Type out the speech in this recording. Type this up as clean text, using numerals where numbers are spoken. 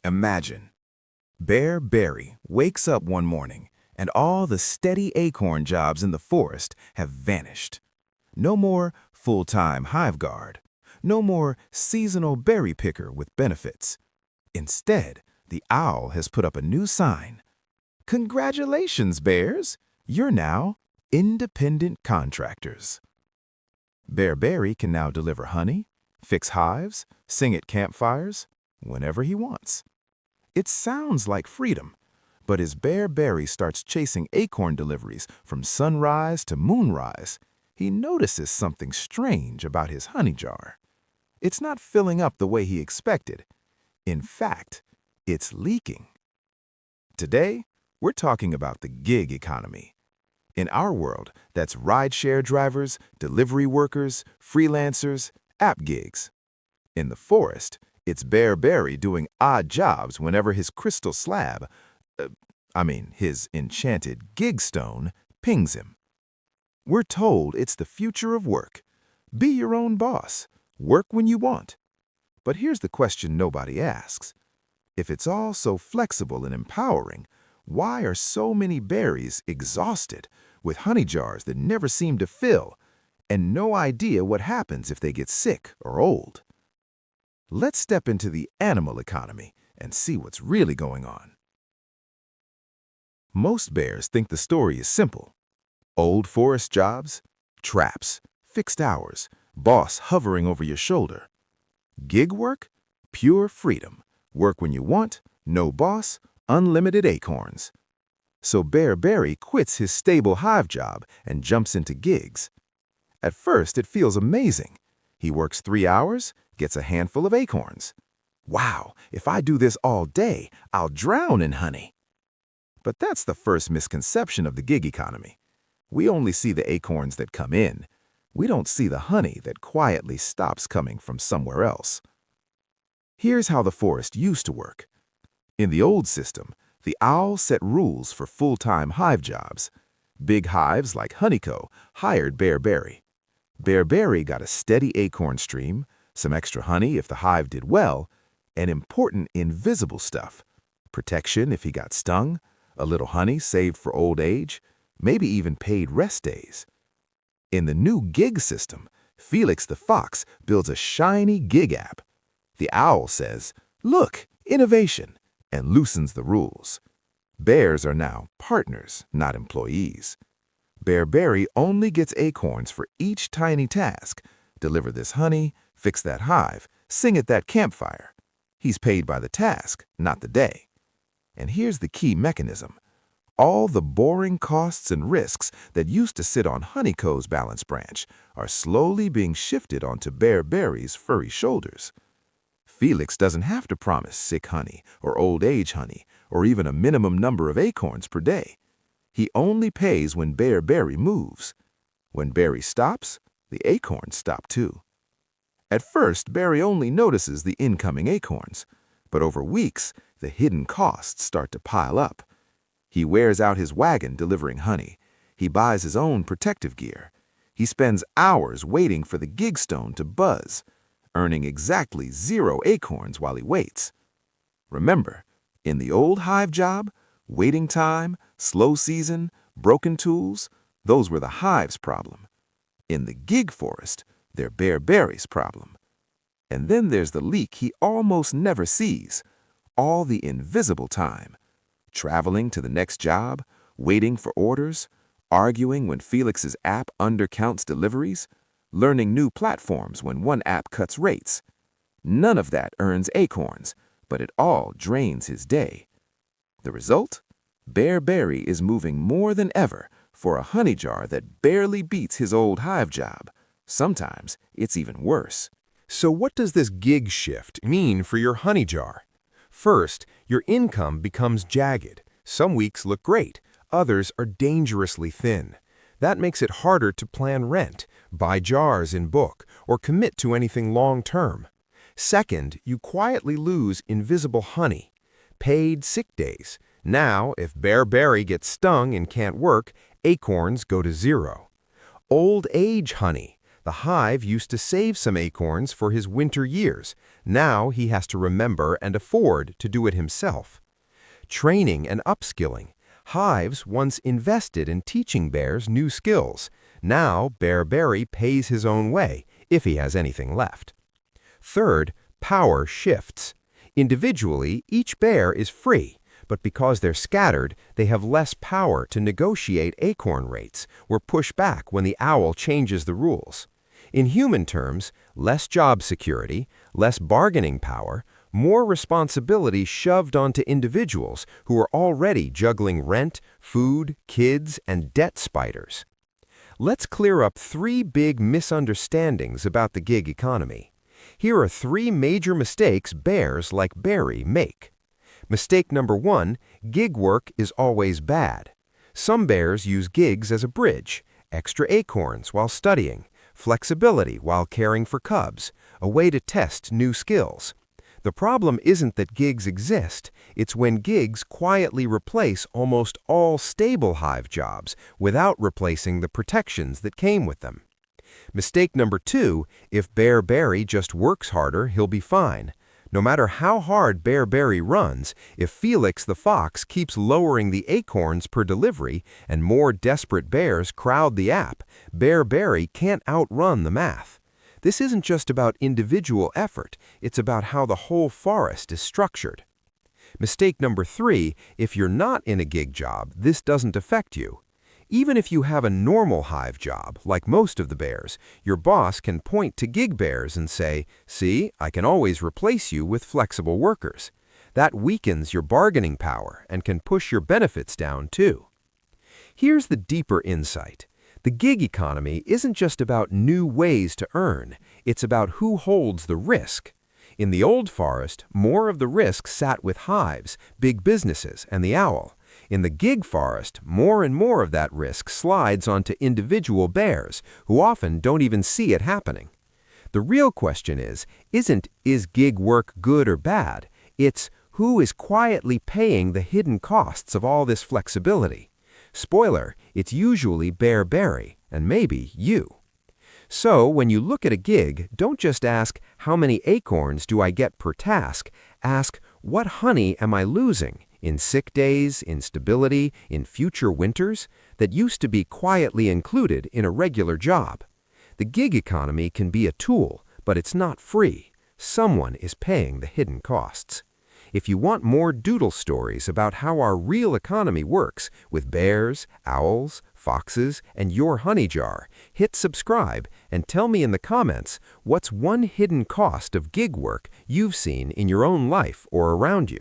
Imagine, Bear Berry wakes up one morning and all the steady acorn jobs in the forest have vanished. No more full-time hive guard. No more seasonal berry picker with benefits. Instead, the owl has put up a new sign. Congratulations, bears! You're now independent contractors. Bear Berry can now deliver honey, fix hives, sing at campfires, whenever he wants. It sounds like freedom, but as Bear Berry starts chasing acorn deliveries from sunrise to moonrise, he notices something strange about his honey jar. It's not filling up the way he expected. In fact, it's leaking. Today, we're talking about the gig economy. In our world, that's rideshare drivers, delivery workers, freelancers, app gigs. In the forest, it's Bear Berry doing odd jobs whenever his crystal slab, his enchanted gig stone, pings him. We're told it's the future of work. Be your own boss. Work when you want. But here's the question nobody asks. If it's all so flexible and empowering, why are so many berries exhausted, with honey jars that never seem to fill, and no idea what happens if they get sick or old? Let's step into the animal economy and see what's really going on. Most bears think the story is simple. Old forest jobs, traps, fixed hours, boss hovering over your shoulder. Gig work? Pure freedom. Work when you want, no boss, unlimited acorns. So Bear Berry quits his stable hive job and jumps into gigs. At first, it feels amazing. He works 3 hours, gets a handful of acorns. Wow, if I do this all day, I'll drown in honey. But that's the first misconception of the gig economy. We only see the acorns that come in. We don't see the honey that quietly stops coming from somewhere else. Here's how the forest used to work. In the old system, the owl set rules for full-time hive jobs. Big hives like Honeyco hired Bear Berry. Bear Berry got a steady acorn stream, some extra honey if the hive did well, and important invisible stuff. Protection if he got stung, a little honey saved for old age, maybe even paid rest days. In the new gig system, Felix the Fox builds a shiny gig app. The owl says, "Look, innovation," and loosens the rules. Bears are now partners, not employees. Bear Berry only gets acorns for each tiny task. Deliver this honey, fix that hive, sing at that campfire. He's paid by the task, not the day. And here's the key mechanism. All the boring costs and risks that used to sit on Honeyco's balance branch are slowly being shifted onto Bear Berry's furry shoulders. Felix doesn't have to promise sick honey or old age honey or even a minimum number of acorns per day. He only pays when Bear Berry moves. When Berry stops, the acorns stop too. At first, Berry only notices the incoming acorns, but over weeks, the hidden costs start to pile up. He wears out his wagon delivering honey. He buys his own protective gear. He spends hours waiting for the gig stone to buzz, earning exactly 0 acorns while he waits. Remember, in the old hive job, waiting time, slow season, broken tools, those were the hive's problem. In the gig forest, they're Bear Berry's problem. And then there's the leak he almost never sees, all the invisible time. Traveling to the next job, waiting for orders, arguing when Felix's app undercounts deliveries, learning new platforms when one app cuts rates. None of that earns acorns, but it all drains his day. The result? Bear Berry is moving more than ever for a honey jar that barely beats his old hive job. Sometimes it's even worse. So what does this gig shift mean for your honey jar? First, your income becomes jagged. Some weeks look great, others are dangerously thin. That makes it harder to plan rent, buy jars in bulk, or commit to anything long-term. Second, you quietly lose invisible honey, paid sick days. Now, if Bear Berry gets stung and can't work, acorns go to 0. Old age honey, The hive used to save some acorns for his winter years. Now he has to remember and afford to do it himself. Training and upskilling. Hives once invested in teaching bears new skills. Now Bear Berry pays his own way, if he has anything left. Third, power shifts. Individually, each bear is free, but because they're scattered, they have less power to negotiate acorn rates or push back when the owl changes the rules. In human terms, less job security, less bargaining power, more responsibility shoved onto individuals who are already juggling rent, food, kids, and debt spiders. Let's clear up 3 big misunderstandings about the gig economy. Here are 3 major mistakes bears like Barry make. Mistake number 1, gig work is always bad. Some bears use gigs as a bridge, extra acorns while studying, flexibility while caring for cubs, a way to test new skills. The problem isn't that gigs exist, it's when gigs quietly replace almost all stable hive jobs without replacing the protections that came with them. Mistake number 2, if Bear Berry just works harder, he'll be fine. No matter how hard Bear Berry runs, if Felix the fox keeps lowering the acorns per delivery and more desperate bears crowd the app, Bear Berry can't outrun the math. This isn't just about individual effort, it's about how the whole forest is structured. Mistake number 3, if you're not in a gig job, this doesn't affect you. Even if you have a normal hive job, like most of the bears, your boss can point to gig bears and say, "See, I can always replace you with flexible workers." That weakens your bargaining power and can push your benefits down too. Here's the deeper insight. The gig economy isn't just about new ways to earn, it's about who holds the risk. In the old forest, more of the risk sat with hives, big businesses, and the owl. In the gig forest, more and more of that risk slides onto individual bears, who often don't even see it happening. The real question isn't gig work good or bad? It's who is quietly paying the hidden costs of all this flexibility. Spoiler, it's usually Bear Berry, and maybe you. So, when you look at a gig, don't just ask, how many acorns do I get per task? Ask, what honey am I losing? In sick days, in stability, in future winters, that used to be quietly included in a regular job. The gig economy can be a tool, but it's not free. Someone is paying the hidden costs. If you want more doodle stories about how our real economy works with bears, owls, foxes, and your honey jar, hit subscribe and tell me in the comments what's one hidden cost of gig work you've seen in your own life or around you.